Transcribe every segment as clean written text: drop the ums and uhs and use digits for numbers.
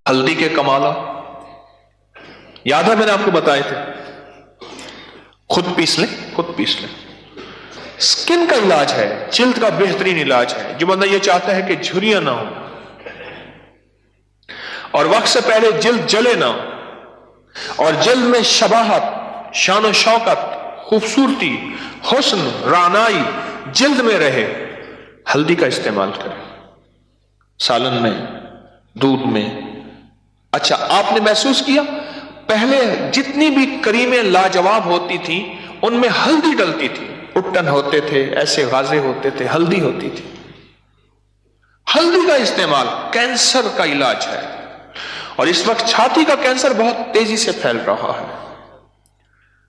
ہلدی کے کمالات یاد ہے میں نے آپ کو بتائے تھے. خود پیس لیں، خود پیس لیں. سکن کا علاج ہے، جلد کا بہترین علاج ہے. جو بندہ یہ چاہتا ہے کہ جھریاں نہ ہو اور وقت سے پہلے جلد جلے نہ ہو اور جلد میں شباہت، شان و شوکت، خوبصورتی، حسن، رعنائی جلد میں رہے، ہلدی کا استعمال کریں. سالن میں، دودھ میں. اچھا آپ نے محسوس کیا پہلے جتنی بھی کریمیں لاجواب ہوتی تھی ان میں ہلدی ڈلتی تھی. اٹن ہوتے تھے، ایسے غازے ہوتے تھے، ہلدی ہوتی تھی. ہلدی کا استعمال کینسر کا علاج ہے. اور اس وقت چھاتی کا کینسر بہت تیزی سے پھیل رہا ہے.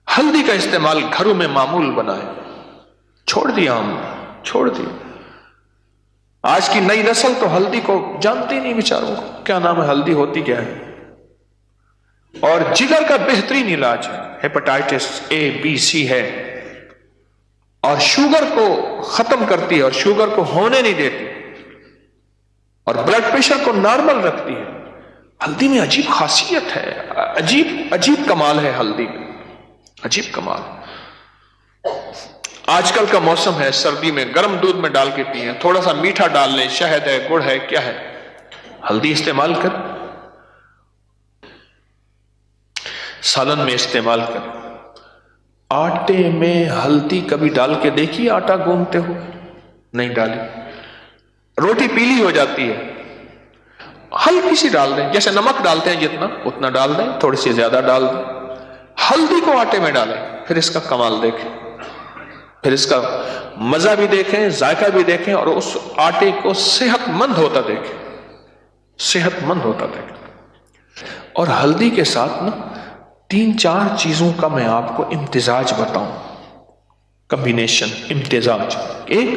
ہلدی کا استعمال گھروں میں معمول بنائیں. چھوڑ دیا ہم نے، چھوڑ دیا. آج کی نئی نسل تو ہلدی کو جانتے ہی نہیں بیچاروں کو، کیا نام ہے ہلدی، ہوتی کیا ہے. اور جگر کا بہترین علاج ہے. ہیپاٹائٹس اے بی سی ہے اور شوگر کو ختم کرتی ہے اور شوگر کو ہونے نہیں دیتی اور بلڈ پریشر کو نارمل رکھتی ہے. ہلدی میں عجیب خاصیت ہے، عجیب کمال ہے ہلدی میں، عجیب کمال. آج کل کا موسم ہے، سردی میں گرم دودھ میں ڈال کے پیئیں، تھوڑا سا میٹھا ڈال لیں، شہد ہے، گڑ ہے، کیا ہے، ہلدی استعمال کر. سالن میں استعمال کر. آٹے میں ہلدی کبھی ڈال کے دیکھیے، آٹا گوندتے ہو؟ نہیں ڈالی. روٹی پیلی ہو جاتی ہے، ہلکی سی ڈال دیں، جیسے نمک ڈالتے ہیں جتنا اتنا ڈال دیں، تھوڑی سی زیادہ ڈال دیں. ہلدی کو آٹے میں ڈالیں، پھر اس کا کمال دیکھیں، پھر اس کا مزہ بھی دیکھیں، ذائقہ بھی دیکھیں اور اس آٹے کو صحت مند ہوتا دیکھیں، صحت مند ہوتا دیکھیں. اور ہلدی کے ساتھ نا 3-4 چیزوں کا میں آپ کو امتزاج بتاؤں، کمبینیشن، امتزاج. ایک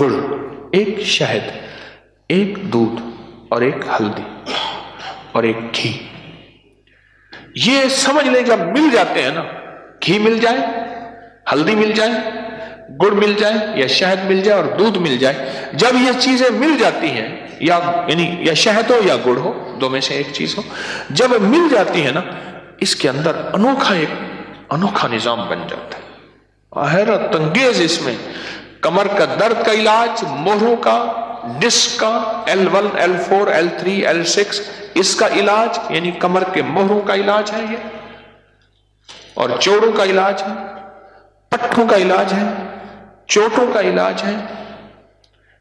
گڑ، ایک شہد، ایک دودھ اور ایک ہلدی اور ایک گھی. یہ سمجھ لیں جب مل جاتے ہیں نا، گھی مل جائے، ہلدی مل جائے، گڑ مل جائے یا شہد مل جائے اور دودھ مل جائے، جب یہ چیزیں مل جاتی ہیں یا شہد ہو یا گڑ ہو، دو میں سے ایک چیز ہو، جب مل جاتی ہے نا، اس کے اندر انوکھا نظام بن جاتا ہے، حیرت انگیز. اس میں کمر کا درد کا علاج، موہروں کا، ڈسک کا، L1 L4 L3 L6 اس کا علاج، یعنی کمر کے موہروں کا علاج ہے یہ، اور جوڑوں کا علاج ہے، پٹھوں کا علاج ہے، چوٹوں کا علاج ہے،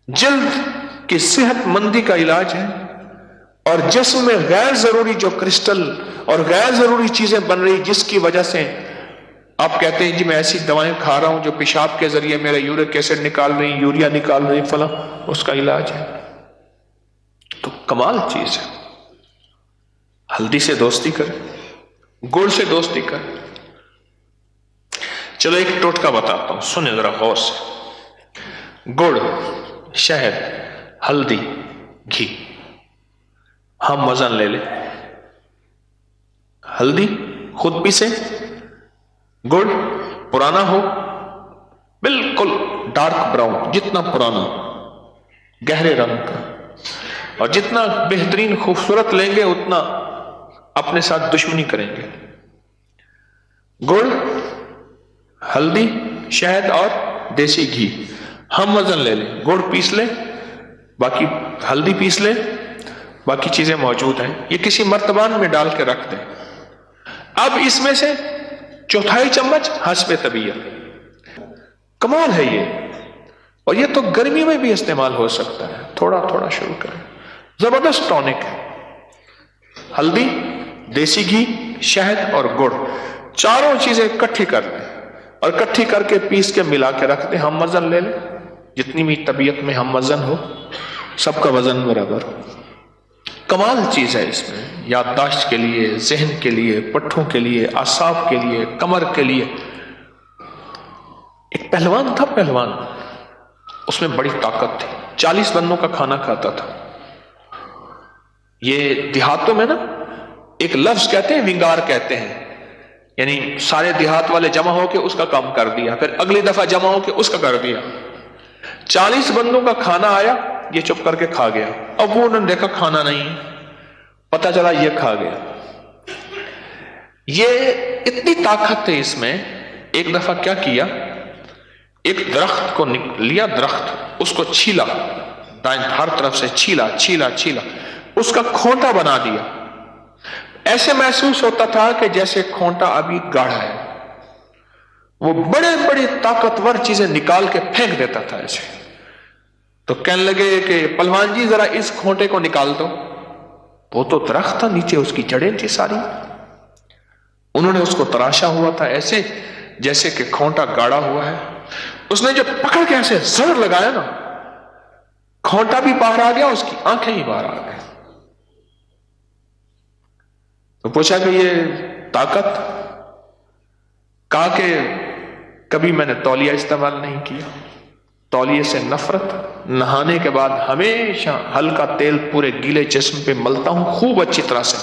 جلد کی صحت مندی کا علاج ہے. اور جسم میں غیر ضروری جو کرسٹل اور غیر ضروری چیزیں بن رہی جس کی وجہ سے آپ کہتے ہیں جی میں ایسی دوائیں کھا رہا ہوں جو پیشاب کے ذریعے میرا یورک ایسڈ نکال رہی، یوریا نکال رہی، فلاں، اس کا علاج ہے. تو کمال چیز ہے. ہلدی سے دوستی کر، گڑ سے دوستی کر. چلو ایک ٹوٹکا بتاتا ہوں، سنیں ذرا غور سے. گڑ، شہد، ہلدی، گھی. ہم وزن لے لیں. ہلدی خود پیسے، گڑ پرانا ہو، بالکل ڈارک براؤن، جتنا پرانا گہرے رنگ کا، اور جتنا بہترین خوبصورت لیں گے اتنا اپنے ساتھ دشمنی کریں گے. گڑ، ہلدی، شہد اور دیسی گھی. ہم وزن لے لیں، گڑ پیس لیں، باقی ہلدی پیس لیں، باقی چیزیں موجود ہیں، یہ کسی مرتبان میں ڈال کے رکھ دیں. اب اس میں سے 1/4 چمچ حسب طبیعت. کمال ہے یہ. اور یہ تو گرمی میں بھی استعمال ہو سکتا ہے، تھوڑا تھوڑا شروع کریں. زبردست ٹونک ہے. ہلدی، دیسی گھی، شہد اور گڑ، چاروں چیزیں اکٹھی کر لیں اور اکٹھی کر کے پیس کے ملا کے رکھ دیں. ہم وزن لے لیں، جتنی بھی طبیعت میں ہم وزن ہو، سب کا وزن برابر ہو. کمال چیز ہے. اس میں یادداشت کے لیے، ذہن کے لیے، پٹھوں کے لیے، اعصاب کے لیے، کمر کے لیے. ایک پہلوان تھا، پہلوان، اس میں بڑی طاقت تھی، 40 بندوں کا کھانا کھاتا تھا. یہ دیہاتوں میں نا ایک لفظ کہتے ہیں، ونگار کہتے ہیں. یعنی سارے دیہات والے جمع ہو کے اس کا کام کر دیا، پھر اگلی دفعہ جمع ہو کے اس کا کر دیا۔ 40 بندوں کا کھانا آیا، یہ چپ کر کے کھا گیا۔ اب وہ انہوں نے دیکھا کھانا نہیں، پتہ چلا یہ کھا گیا۔ یہ اتنی طاقت ہے اس میں، ایک دفعہ کیا کیا، ایک درخت کو لیا، درخت اس کو چھیلا، دائیں ہر طرف سے چھیلا چھیلا چھیلا، اس کا کھونٹا بنا دیا۔ ایسے محسوس ہوتا تھا کہ جیسے کھونٹا ابھی گاڑھا ہے۔ وہ بڑے بڑے طاقتور چیزیں نکال کے پھینک دیتا تھا ایسے۔ تو کہنے لگے کہ پہلوان جی ذرا اس کھونٹے کو نکال دو۔ وہ تو درخت تھا، نیچے اس کی جڑیں تھی ساری۔ انہوں نے اس کو تراشا ہوا تھا ایسے جیسے کہ کھونٹا گاڑا ہوا ہے۔ اس نے جو پکڑ کے ایسے زر لگایا نا، کھونٹا بھی باہر آ گیا، اس کی آنکھیں ہی باہر آ گئی۔ تو پوچھا کہ یہ طاقت؟ کہا کہ کبھی میں نے تولیہ استعمال نہیں کیا، تولیے سے نفرت۔ نہانے کے بعد ہمیشہ ہلکا تیل پورے گیلے جسم پہ ملتا ہوں، خوب اچھی طرح سے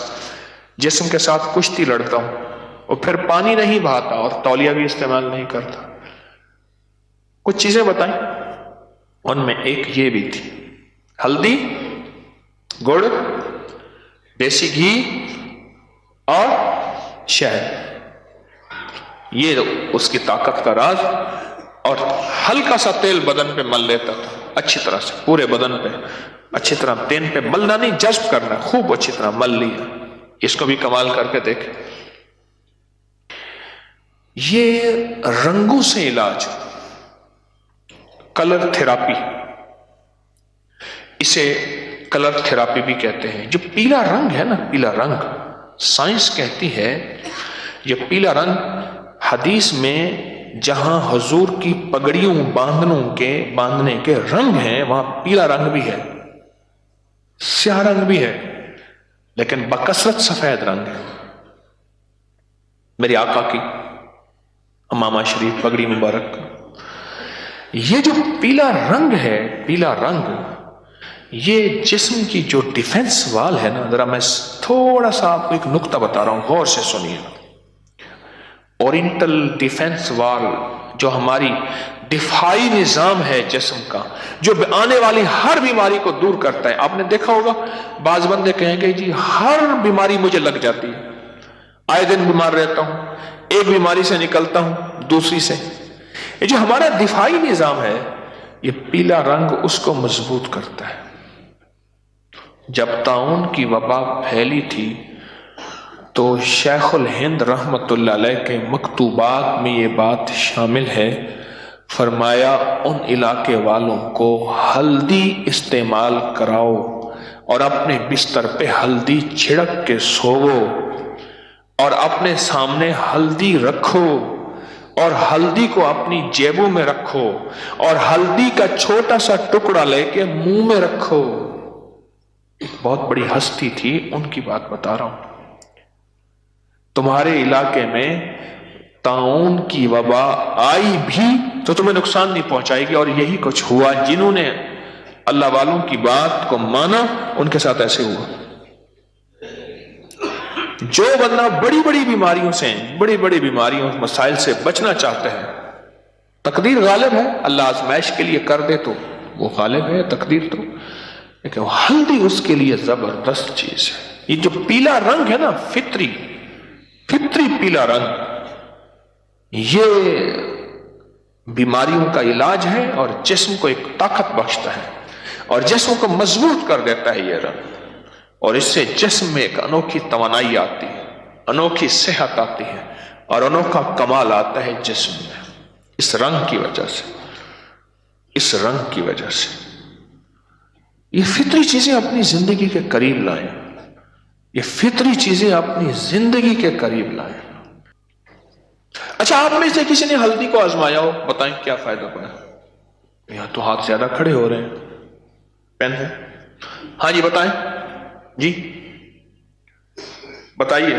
جسم کے ساتھ کشتی لڑتا ہوں، اور پھر پانی نہیں بہاتا، اور تولیہ بھی استعمال نہیں کرتا۔ کچھ چیزیں بتائیں، ان میں ایک یہ بھی تھی، ہلدی، گڑ، دیسی گھی اور شہد۔ یہ اس کی طاقت کا راز۔ اور ہلکا سا تیل بدن پہ مل لیتا تھا، اچھی طرح سے پورے بدن پہ اچھی طرح، تین پہ ملنا نہیں، جذب کرنا، خوب اچھی طرح مل لیا۔ اس کو بھی کمال کر کے دیکھیں۔ یہ رنگوں سے علاج، کلر تھراپی، اسے کلر تھراپی بھی کہتے ہیں۔ جو پیلا رنگ ہے نا، پیلا رنگ، سائنس کہتی ہے یہ پیلا رنگ حدیث میں جہاں حضور کی پگڑیوں باندھنے کے رنگ ہیں، وہاں پیلا رنگ بھی ہے، سیاہ رنگ بھی ہے، لیکن بکثرت سفید رنگ ہے۔ میرے آقا کی امامہ شریف پگڑی مبارک، یہ جو پیلا رنگ ہے، پیلا رنگ، یہ جسم کی جو ڈیفنس وال ہے نا، ذرا میں تھوڑا سا آپ کو ایک نقطہ بتا رہا ہوں، غور سے سنیے۔ اورینٹل ڈیفنس وال جو ہماری دفاعی نظام ہے جسم کا، جو آنے والی ہر بیماری کو دور کرتا ہے۔ آپ نے دیکھا ہوگا بعض بندے کہیں گے جی ہر بیماری مجھے لگ جاتی ہے، آئے دن بیمار رہتا ہوں، ایک بیماری سے نکلتا ہوں دوسری سے۔ یہ جو ہمارا دفاعی نظام ہے، یہ پیلا رنگ اس کو مضبوط کرتا ہے۔ جب طاعون کی وبا پھیلی تھی تو شیخ الہند رحمت اللہ علیہ کے مکتوبات میں یہ بات شامل ہے، فرمایا ان علاقے والوں کو ہلدی استعمال کراؤ اور اپنے بستر پہ ہلدی چھڑک کے سوو، اور اپنے سامنے ہلدی رکھو، اور ہلدی کو اپنی جیبوں میں رکھو، اور ہلدی کا چھوٹا سا ٹکڑا لے کے منہ میں رکھو۔ ایک بہت بڑی ہستی تھی، ان کی بات بتا رہا ہوں۔ تمہارے علاقے میں طاعون کی وبا آئی بھی تو تمہیں نقصان نہیں پہنچائے گی، اور یہی کچھ ہوا۔ جنہوں نے اللہ والوں کی بات کو مانا ان کے ساتھ ایسے ہوا۔ جو بندہ بڑی بڑی بیماریوں سے، بڑی بڑی بیماریوں مسائل سے بچنا چاہتا ہے، تقدیر غالب ہے، اللہ آزمائش کے لیے کر دے تو وہ غالب ہے تقدیر تو، لیکن ہلدی اس کے لیے زبردست چیز ہے۔ یہ جو پیلا رنگ ہے نا، فطری پیلا رنگ، یہ بیماریوں کا علاج ہے اور جسم کو ایک طاقت بخشتا ہے اور جسم کو مضبوط کر دیتا ہے یہ رنگ، اور اس سے جسم میں ایک انوکھی توانائی آتی ہے، انوکھی صحت آتی ہے، اور انوکھا کمال آتا ہے جسم میں، اس رنگ کی وجہ سے، اس رنگ کی وجہ سے۔ یہ فطری چیزیں اپنی زندگی کے قریب لائیں، یہ فطری چیزیں اپنی زندگی کے قریب لائیں۔ اچھا، آپ میں سے کسی نے ہلدی کو آزمایا ہو؟ بتائیں کیا فائدہ پڑا؟ یہاں تو ہاتھ زیادہ کھڑے ہو رہے ہیں، پین ہے؟ ہاں جی بتائیں، جی بتائیے۔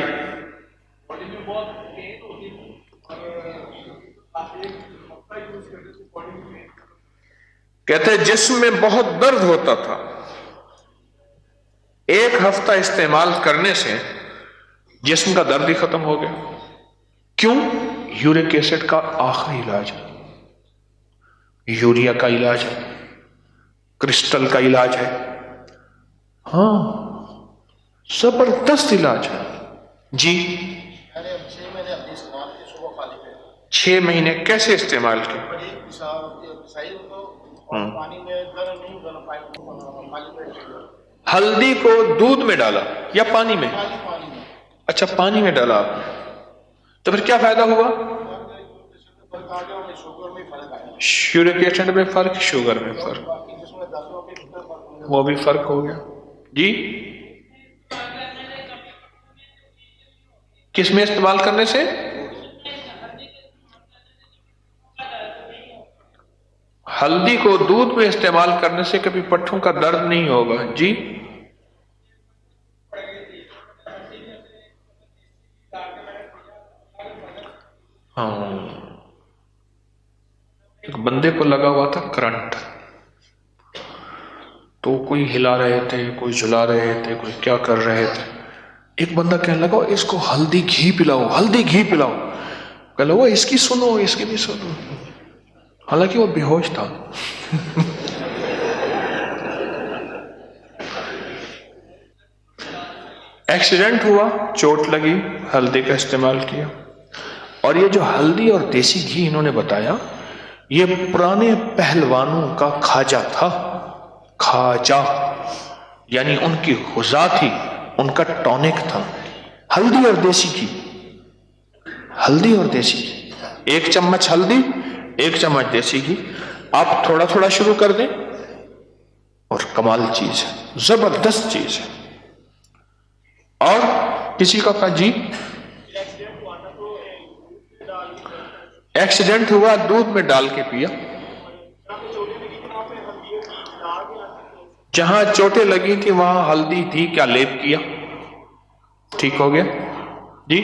کہتے ہیں جسم میں بہت درد ہوتا تھا، ایک ہفتہ استعمال کرنے سے جسم کا درد ہی ختم ہو گیا۔ کیوں؟ یورک ایسڈ کا آخری علاج ہے، یوریا کا علاج ہے، کرسٹل کا علاج ہے، ہاں زبردست علاج ہے جی۔ 6 مہینے کیسے استعمال کیا؟ ہلدی کو دودھ میں ڈالا یا پانی میں؟ اچھا پانی میں ڈالا آپ نے، تو پھر کیا فائدہ ہوا؟ یورک ایسڈ میں فرق، شوگر میں فرق، وہ بھی فرق ہو گیا جی۔ کس میں استعمال کرنے سے؟ ہلدی کو دودھ میں استعمال کرنے سے کبھی پٹھوں کا درد نہیں ہوگا جی۔ ہاں ایک بندے کو لگا ہوا تھا کرنٹ، تو کوئی ہلا رہے تھے، کوئی جلا رہے تھے، کوئی کیا کر رہے تھے، ایک بندہ کہنے لگا اس کو ہلدی گھی پلاؤ، ہلدی گھی پلاؤ، کہنے لگا اس کی سنو، اس کی بھی سنو، حالانکہ وہ بے ہوش تھا۔ ایکسیڈنٹ ہوا، چوٹ لگی، ہلدی کا استعمال کیا۔ اور یہ جو ہلدی اور دیسی گھی انہوں نے بتایا، یہ پرانے پہلوانوں کا کھاجا تھا، کھاجا یعنی ان کی غذا تھی، ان کا ٹونک تھا، ہلدی اور دیسی گھی، ہلدی اور دیسی گھی، 1 چمچ ہلدی 1 چمچ دیسی گھی، آپ تھوڑا تھوڑا شروع کر دیں، اور کمال چیز ہے، زبردست چیز ہے۔ اور کسی کا کہا جی ایکسیڈنٹ ہوا، دودھ میں ڈال کے پیا، جہاں چوٹیں لگی تھی وہاں ہلدی تھی، کیا لیپ کیا، ٹھیک ہو گیا جی۔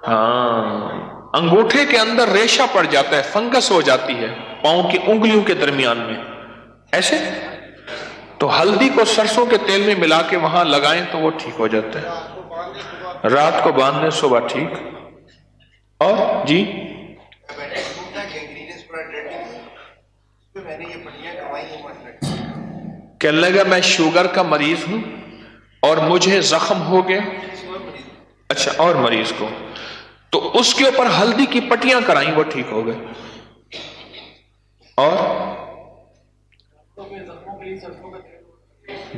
ہاں انگوٹھے کے اندر ریشہ پڑ جاتا ہے، فنگس ہو جاتی ہے پاؤں کی انگلیوں کے درمیان میں، ایسے تو ہلدی کو سرسوں کے تیل میں ملا کے وہاں لگائیں تو وہ ٹھیک ہو جاتا ہے، رات کو باندھ دیں صبح ٹھیک۔ اور جی کہنے لگا میں شوگر کا مریض ہوں اور مجھے زخم ہو گیا، اچھا اور مریض کو، تو اس کے اوپر ہلدی کی پٹیاں کرائیں وہ ٹھیک ہو گئے۔ اور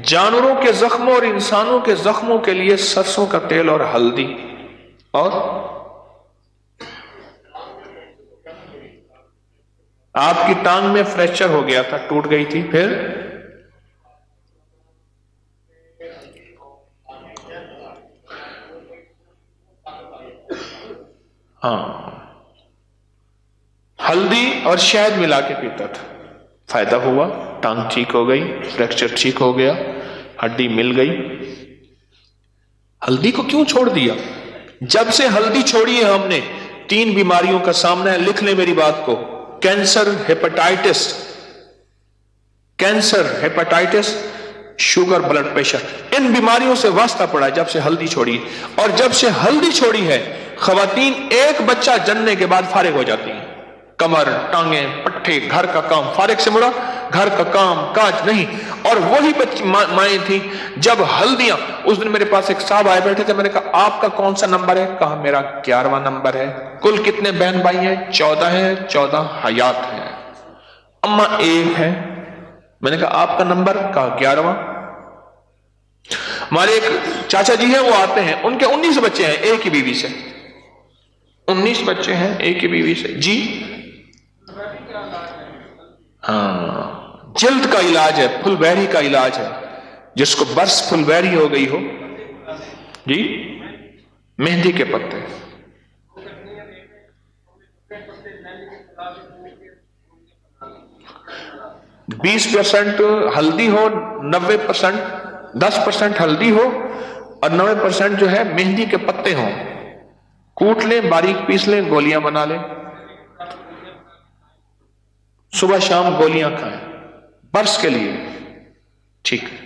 جانوروں کے زخموں اور انسانوں کے زخموں کے لیے سرسوں کا تیل اور ہلدی۔ اور آپ کی ٹانگ میں فریکچر ہو گیا تھا، ٹوٹ گئی تھی، پھر ہاں ہلدی اور شہد ملا کے پیتا تھا، فائدہ ہوا، ٹانگ ٹھیک ہو گئی، فریکچر ٹھیک ہو گیا، ہڈی مل گئی۔ ہلدی کو کیوں چھوڑ دیا؟ جب سے ہلدی چھوڑی ہے ہم نے 3 بیماریوں کا سامنا ہے، لکھ لیں میری بات کو، cancer, hepatitis, sugar, blood pressure, ان بیماریوں سے واسطہ پڑا جب سے ہلدی چھوڑی۔ اور جب سے ہلدی چھوڑی ہے خواتین ایک بچہ جننے کے بعد فارغ ہو جاتی ہیں، کمر، ٹانگیں، پٹھے، گھر کا کام، فارغ سے مراد گھر کا کام کاج نہیں۔ اور وہی مائیں تھیں جب ہلدیاں، اس دن میرے پاس ایک صاحب آئے بیٹھے تھے، میں نے کہا آپ کا کون سا نمبر ہے؟ کہا میرا 11واں نمبر ہے۔ کل کتنے بہن بھائی ہیں؟ 14 ہیں، 14 حیات ہیں، اماں 1 ہے۔ میں نے کہا آپ کا نمبر؟ کہا 11واں۔ ہمارے ایک چاچا جی ہیں، وہ آتے ہیں، ان کے 19 بچے ہیں ایک ہی بیوی سے، 19 بچے ہیں ایک ہی بیوی سے جی۔ ہاں جلد کا علاج ہے، پھل بیری کا علاج ہے، جس کو برس پھل بیری ہو گئی ہو جی، مہندی کے پتے، 20% ہلدی ہو، 90%، 10% ہلدی ہو اور 90% جو ہے مہندی کے پتے ہوں، کوٹ لیں، باریک پیس لیں، گولیاں بنا لیں، صبح شام گولیاں کھائیں برس کے لیے، ٹھیک ہے۔